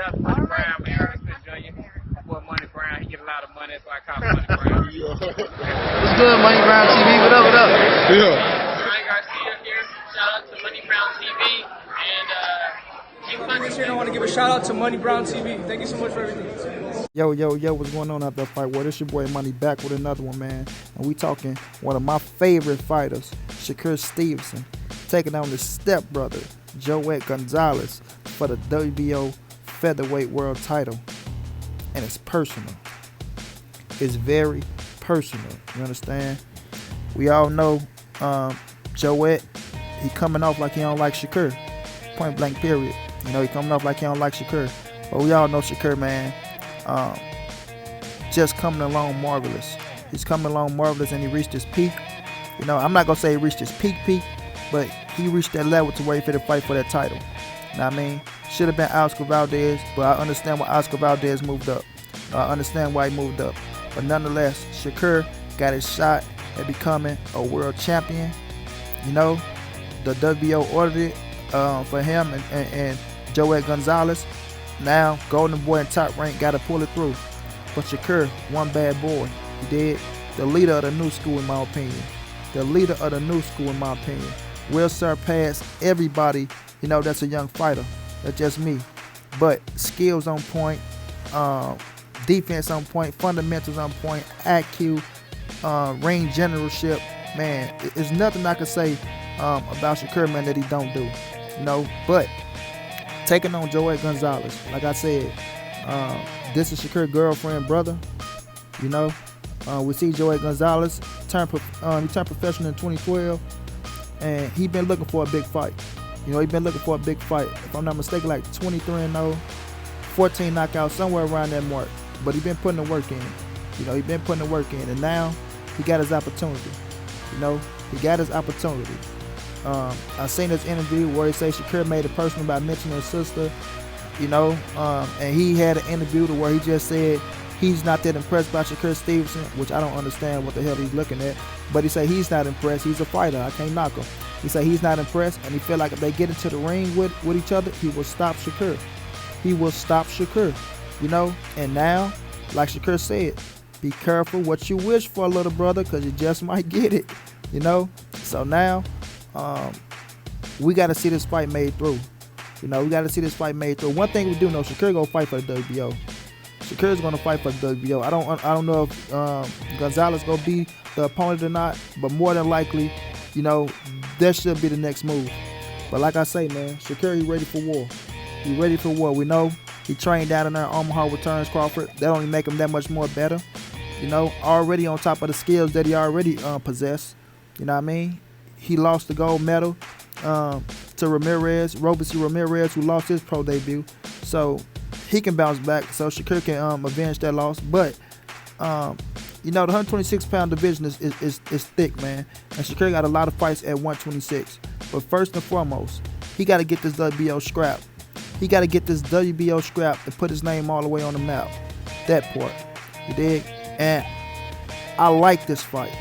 that's Money Brown, man. Respect Junior. My boy Money Brown, he get a lot of money, so I call him Money Brown. What's good, Money Brown TV? What up, what up? Yeah. Ryan Garcia here. Shout out to Money Brown TV. And, I want to give a shout out to Money Brown TV. Thank you so much for everything. Yo, what's going on out there, fight world? It's your boy Money back with another one, man. And we talking one of my favorite fighters, Shakur Stevenson, taking on his stepbrother, Joet Gonzales, for the WBO featherweight world title. And it's personal. It's very personal. You understand? We all know Joet, he coming off like he don't like Shakur. Point blank period. You know, he coming off like he don't like Shakur. But we all know Shakur, man, just coming along marvelous. He's coming along marvelous, and he reached his peak. You know, I'm not going to say he reached his peak, but he reached that level to where he fit to fight for that title. You know what I mean? Should have been Oscar Valdez, but I understand why Oscar Valdez moved up. I understand why he moved up. But nonetheless, Shakur got his shot at becoming a world champion. You know, the WBO ordered it for him and Joet Gonzales. Now, Golden Boy and Top Rank got to pull it through. But Shakur, one bad boy. He did. The leader of the new school, in my opinion. The leader of the new school, in my opinion. Will surpass everybody, you know, that's a young fighter. That's just me. But skills on point, defense on point, fundamentals on point, IQ, ring generalship. Man, there's nothing I can say about Shakur, man, that he don't do. You know, but taking on Joet Gonzales, like I said, this is Shakur's girlfriend, brother. You know, we see Joet Gonzales he turned professional in 2012, and he been looking for a big fight. You know, he been looking for a big fight. If I'm not mistaken, like 23-0, 14 knockouts, somewhere around that mark. But he been putting the work in. You know, he been putting the work in, and now he got his opportunity. You know, he got his opportunity. I seen this interview where he said Shakur made it personal by mentioning his sister, you know, and he had an interview to where he just said he's not that impressed by Shakur Stevenson, which I don't understand what the hell he's looking at, but he said he's not impressed. He's a fighter. I can't knock him. He said he's not impressed, and he feel like if they get into the ring with each other, he will stop Shakur. He will stop Shakur, you know, and now, like Shakur said, be careful what you wish for, little brother, because you just might get it, you know. So now, we got to see this fight made through. You know, we got to see this fight made through. One thing we do know, Shakur gonna fight for the WBO. Shakur's gonna fight for the WBO. I don't know if Gonzales gonna be the opponent or not, but more than likely, you know, that should be the next move. But like I say, man, Shakur, he ready for war. He ready for war. We know he trained down in there in Omaha with Terrence Crawford. That only make him that much more better. You know, already on top of the skills that he already possessed. You know what I mean? He lost the gold medal to Ramirez, Robeisy Ramirez, who lost his pro debut. So he can bounce back. So Shakur can avenge that loss. But you know, the 126-pound division is thick, man. And Shakur got a lot of fights at 126. But first and foremost, he got to get this WBO scrap. He got to get this WBO scrap and put his name all the way on the map. That part, you dig? And I like this fight.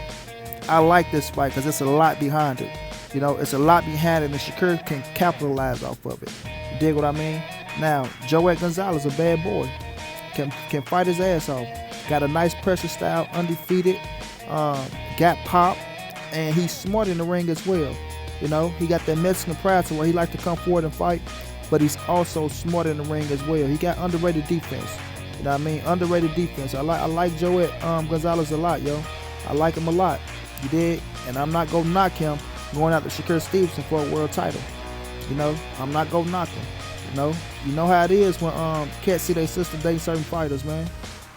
I like this fight because it's a lot behind it. You know, it's a lot behind it, and Shakur can capitalize off of it. You dig what I mean? Now, Joet Gonzales, a bad boy, can fight his ass off. Got a nice pressure style, undefeated, got pop, and he's smart in the ring as well. You know, he got that Mexican pride to where he like to come forward and fight, but he's also smart in the ring as well. He got underrated defense. You know what I mean? Underrated defense. I like Joet Gonzales a lot, yo. I like him a lot. You dig? And I'm not gonna knock him going out to Shakur Stevenson for a world title. You know, I'm not gonna knock him. You know how it is when cats see their sister dating certain fighters, man.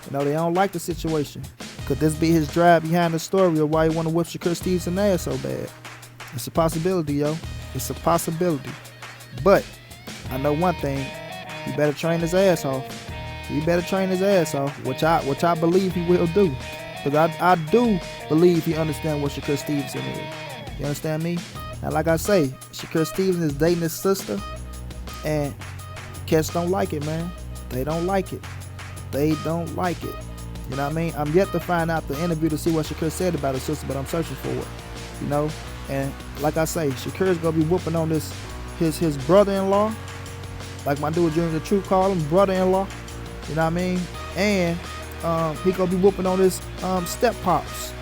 You know, they don't like the situation. Could this be his drive behind the story of why he want to whip Shakur Stevenson's ass so bad? It's a possibility, yo. It's a possibility. But I know one thing. He better train his ass off. He better train his ass off, which I believe he will do. Because I do believe he understands what Shakur Stevenson is. You understand me? And like I say, Shakur Stevenson is dating his sister, and cats don't like it, man. They don't like it. They don't like it. You know what I mean? I'm yet to find out the interview to see what Shakur said about his sister, but I'm searching for it. You know? And like I say, Shakur's gonna be whooping on his brother-in-law like my dude Junior the Truth call him, brother-in-law. You know what I mean? And he gonna be whooping on his step pops.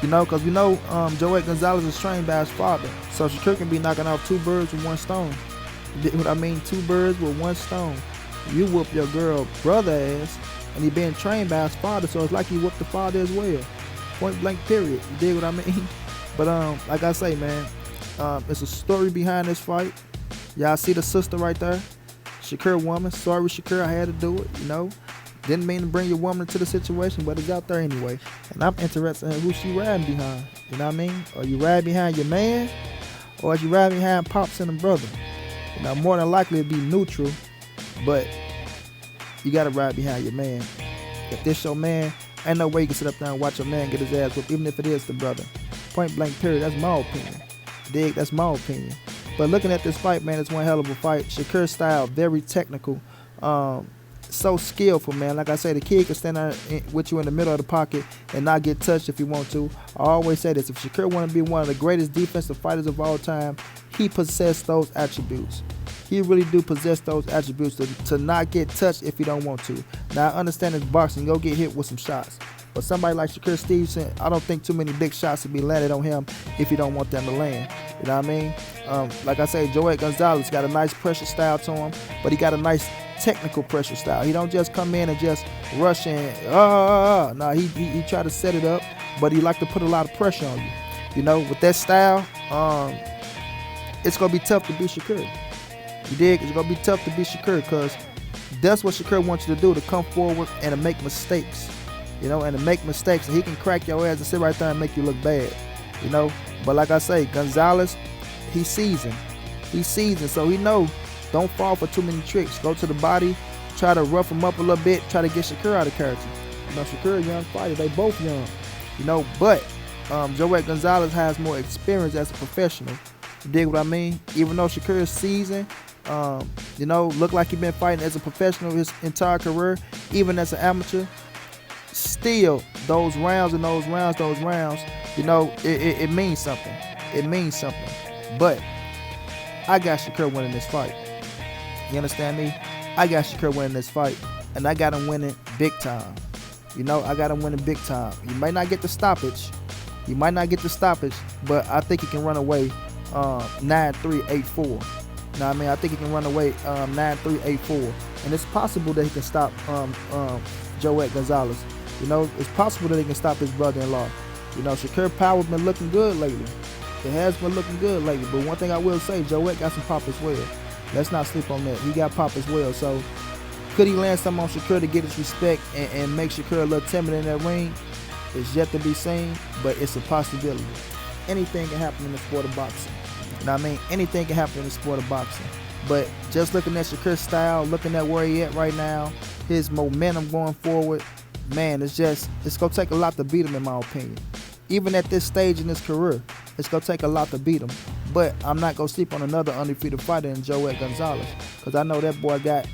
You know, because we know Joet Gonzales is trained by his father. So Shakur can be knocking off 2 birds with 1 stone. What I mean, 2 birds with 1 stone. You whoop your girl brother ass, and he been trained by his father, so it's like he whooped the father as well. Point blank period. You dig what I mean? But like I say, man, it's a story behind this fight. Y'all see the sister right there? Shakur woman. Sorry, Shakur, I had to do it, you know. Didn't mean to bring your woman into the situation, but it's out there anyway. And I'm interested in who she riding behind. You know what I mean? Are you riding behind your man? Or are you riding behind Pops and the brother? You know, more than likely it'd be neutral, but you gotta ride behind your man. If this your man, ain't no way you can sit up there and watch your man get his ass whooped, even if it is the brother. Point blank period. That's my opinion. Dig? That's my opinion. But looking at this fight, man, it's one hell of a fight. Shakur style, very technical. So skillful, man. Like I say, the kid can stand there with you in the middle of the pocket and not get touched if you want to. I always say this: if Shakur want to be one of the greatest defensive fighters of all time, he possesses those attributes. He really do possess those attributes to not get touched if you don't want to. Now, I understand it's boxing. Go get hit with some shots. But somebody like Shakur Stevenson, I don't think too many big shots will be landed on him if you don't want them to land. You know what I mean? Like I say, Joet Gonzales got a nice pressure style to him, but he got a nice technical pressure style. He don't just come in and just rush in. No, he try to set it up, but he like to put a lot of pressure on you. You know, with that style, it's gonna be tough to beat Shakur. You dig? It's gonna be tough to beat Shakur because that's what Shakur wants you to do, to come forward and to make mistakes. You know, and to make mistakes, and he can crack your ass and sit right there and make you look bad. You know, but like I say, Gonzales, he's seasoned. He's seasoned, so he know. Don't fall for too many tricks. Go to the body, try to rough him up a little bit, try to get Shakur out of character. You know, Shakur a young fighter. They both young. You know, but Joet Gonzales has more experience as a professional. You dig what I mean? Even though Shakur is seasoned, you know, look like he been fighting as a professional his entire career, even as an amateur. Still, those rounds, you know, it means something. It means something. But I got Shakur winning this fight. You understand me? I got Shakur winning this fight, and I got him winning big time. You know, I got him winning big time. You might not get the stoppage. But I think he can run away 9-3, 8-4. You know what I mean? I think he can run away 9-3, 8-4. And it's possible that he can stop Joet Gonzales. You know, it's possible that he can stop his brother-in-law. You know, Shakur power been looking good lately. It has been looking good lately. But one thing I will say, Joet got some pop as well. Let's not sleep on that. He got pop as well. So could he land something on Shakur to get his respect and make Shakur a little timid in that ring? It's yet to be seen, but it's a possibility. Anything can happen in the sport of boxing. You know what I mean? Anything can happen in the sport of boxing. But just looking at Shakur's style, looking at where he at right now, his momentum going forward, man, it's going to take a lot to beat him, in my opinion. Even at this stage in his career, it's going to take a lot to beat him. But I'm not going to sleep on another undefeated fighter in Joet Gonzales, because I know that boy got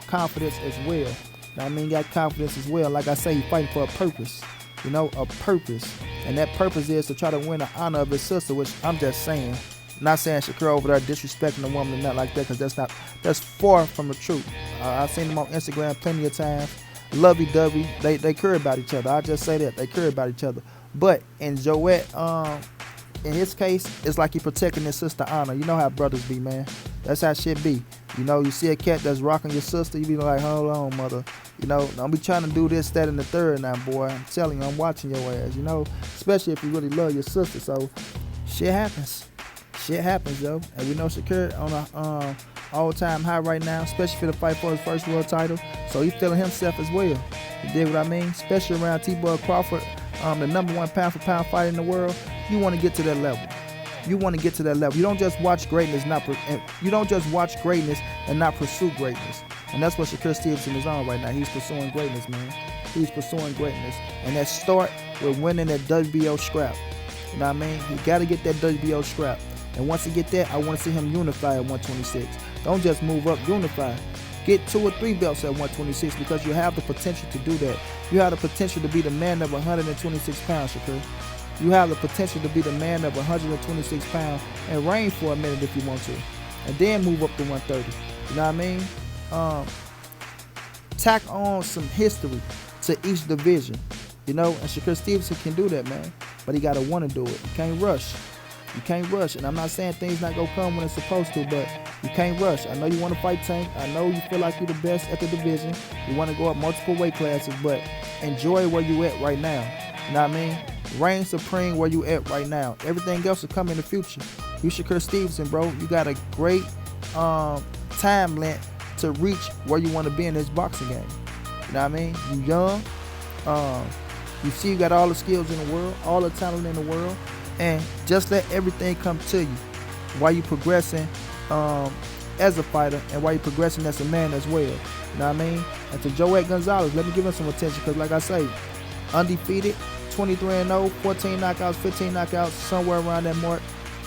confidence as well. You know what I mean? He got confidence as well. Like I say, he's fighting for a purpose. You know, a purpose. And that purpose is to try to win the honor of his sister, which I'm just saying. Not saying Shakur over there disrespecting the woman and not like that, because that's far from the truth. I've seen him on Instagram plenty of times. Lovey-dovey. They care about each other. I just say that. They care about each other. But in Joet, in his case, it's like he protecting his sister honor. You know how brothers be, man. That's how shit be. You know, you see a cat that's rocking your sister, you be like, hold on, mother. You know, don't be trying to do this, that, and the third now, boy. I'm telling you, I'm watching your ass, you know, especially if you really love your sister. So, shit happens. Shit happens, yo. And we know Shakur on a all-time high right now, especially for the fight for his first world title. So, he's feeling himself as well. You dig what I mean? Especially around T-Boy Crawford, the #1 pound-for-pound fighter in the world. You want to get to that level. You want to get to that level. You don't just watch greatness, and not pursue greatness. And that's what Shakur Stevenson is on right now. He's pursuing greatness, man. He's pursuing greatness. And that start with winning that WBO scrap. You know what I mean? He got to get that WBO scrap. And once he get that, I want to see him unify at 126. Don't just move up, unify. Get 2 or 3 belts at 126, because you have the potential to do that. You have the potential to be the man of 126 pounds, Shakur. You have the potential to be the man of 126 pounds and reign for a minute if you want to. And then move up to 130. You know what I mean? tack on some history to each division, you know. And Shakur Stevenson can do that, man. But he gotta want to do it. You can't rush. You can't rush. And I'm not saying things not gonna come when it's supposed to, but you can't rush. I know you want to fight Tank. I know you feel like you're the best at the division. You want to go up multiple weight classes, but enjoy where you at right now. You know what I mean? Reign supreme where you at right now. Everything else will come in the future. You Shakur Stevenson, bro. You got a great time length to reach where you want to be in this boxing game. You know what I mean? You young. You see you got all the skills in the world, all the talent in the world, and just let everything come to you while you progressing as a fighter and while you progressing as a man as well. You know what I mean? And to Joet Gonzales, let me give him some attention because, like I say, undefeated, 23-0, 14 knockouts, 15 knockouts, somewhere around that mark.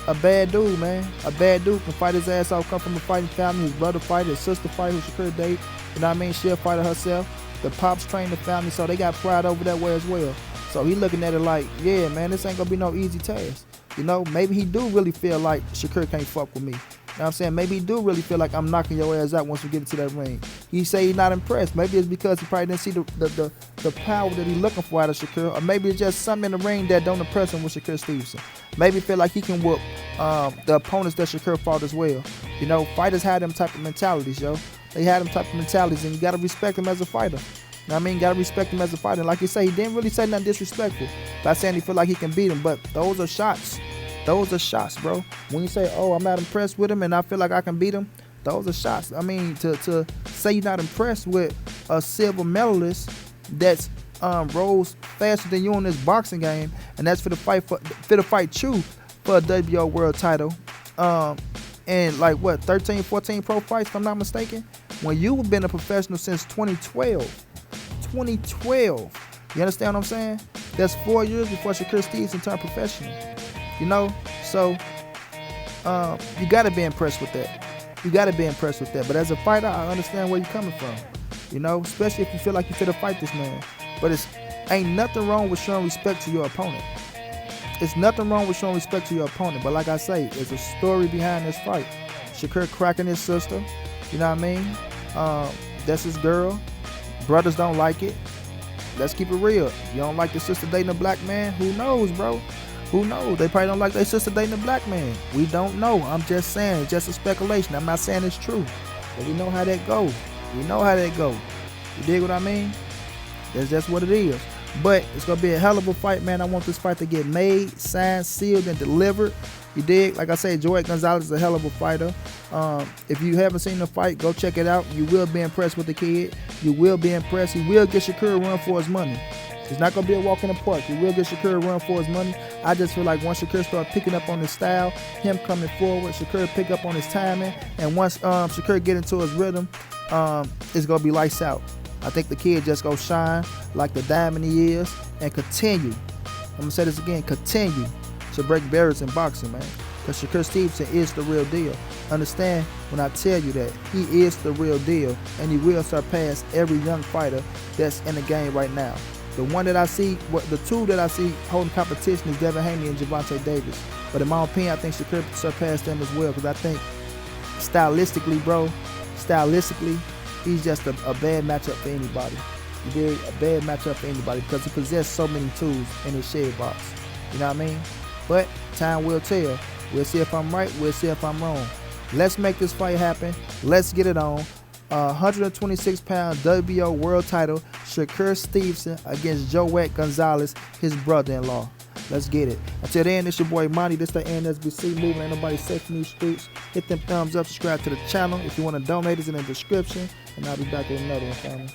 A bad dude, man. A bad dude can fight his ass off, come from a fighting family. His brother fight, his sister fight, who Shakur date. You know what I mean? She'll fight herself. The pops train the family, so they got pride over that way as well. So he looking at it like, yeah, man, this ain't gonna be no easy task. You know, maybe he do really feel like Shakur can't fuck with me. You know what I'm saying? Maybe he do really feel like I'm knocking your ass out once we get into that ring. He say he's not impressed. Maybe it's because he probably didn't see the power that he's looking for out of Shakur. Or maybe it's just something in the ring that don't impress him with Shakur Stevenson. Maybe he feel like he can whoop the opponents that Shakur fought as well. You know, fighters have them type of mentalities, yo. They had them type of mentalities, and you got to respect him as a fighter. You know what I mean? Got to respect him as a fighter. And like you say, he didn't really say nothing disrespectful by saying he feel like he can beat him, but those are shots. Those are shots, bro. When you say, oh, I'm not impressed with him and I feel like I can beat him, those are shots. I mean, to say you're not impressed with a silver medalist that's rose faster than you in this boxing game, and that's for the fight you for a WBO world title. And like what, 13, 14 pro fights, if I'm not mistaken, when you've been a professional since 2012. 2012. You understand what I'm saying? That's 4 years before Shakur Stevenson turned professional. You know? So you gotta be impressed with that. You gotta be impressed with that. But as a fighter, I understand where you're coming from. You know, especially if you feel like you fit to fight this man. But it's ain't nothing wrong with showing respect to your opponent. It's nothing wrong with showing respect to your opponent. But like I say, there's a story behind this fight. Shakur cracking his sister. You know what I mean? That's his girl. Brothers don't like it. Let's keep it real. You don't like your sister dating a black man? Who knows, bro? Who knows? They probably don't like their sister dating a black man. We don't know. I'm just saying. It's just a speculation. I'm not saying it's true. But we know how that go. We know how that go. You dig what I mean? That's just what it is. But it's going to be a hell of a fight, man. I want this fight to get made, signed, sealed, and delivered. You dig? Like I said, Joet Gonzales is a hell of a fighter. If you haven't seen the fight, go check it out. You will be impressed with the kid. You will be impressed. He will get Shakur a run for his money. It's not going to be a walk in the park. He will get Shakur a run for his money. I just feel like once Shakur start picking up on his style, him coming forward, Shakur pick up on his timing, and once Shakur get into his rhythm, it's going to be lights out. I think the kid just go shine like the diamond he is and continue. I'm going to say this again, continue to break barriers in boxing, man. Because Shakur Stevenson is the real deal. Understand when I tell you that he is the real deal, and he will surpass every young fighter that's in the game right now. The one that I see, the two that I see holding competition is Devin Haney and Gervonta Davis. But in my opinion, I think Shakur surpassed them as well, because I think stylistically, bro, he's just a bad matchup for anybody. You dig? A bad matchup for anybody because he possesses so many tools in his shed box. You know what I mean? But time will tell. We'll see if I'm right. We'll see if I'm wrong. Let's make this fight happen. Let's get it on. 126-pound WBO world title, Shakur Stevenson against Joet Gonzales, his brother-in-law. Let's get it. Until then, it's your boy Monty. This the NSBC movement. Ain't nobody safe in these streets. Hit them thumbs up. Subscribe to the channel. If you want to donate, it's in the description. And I'll be back with another one, family.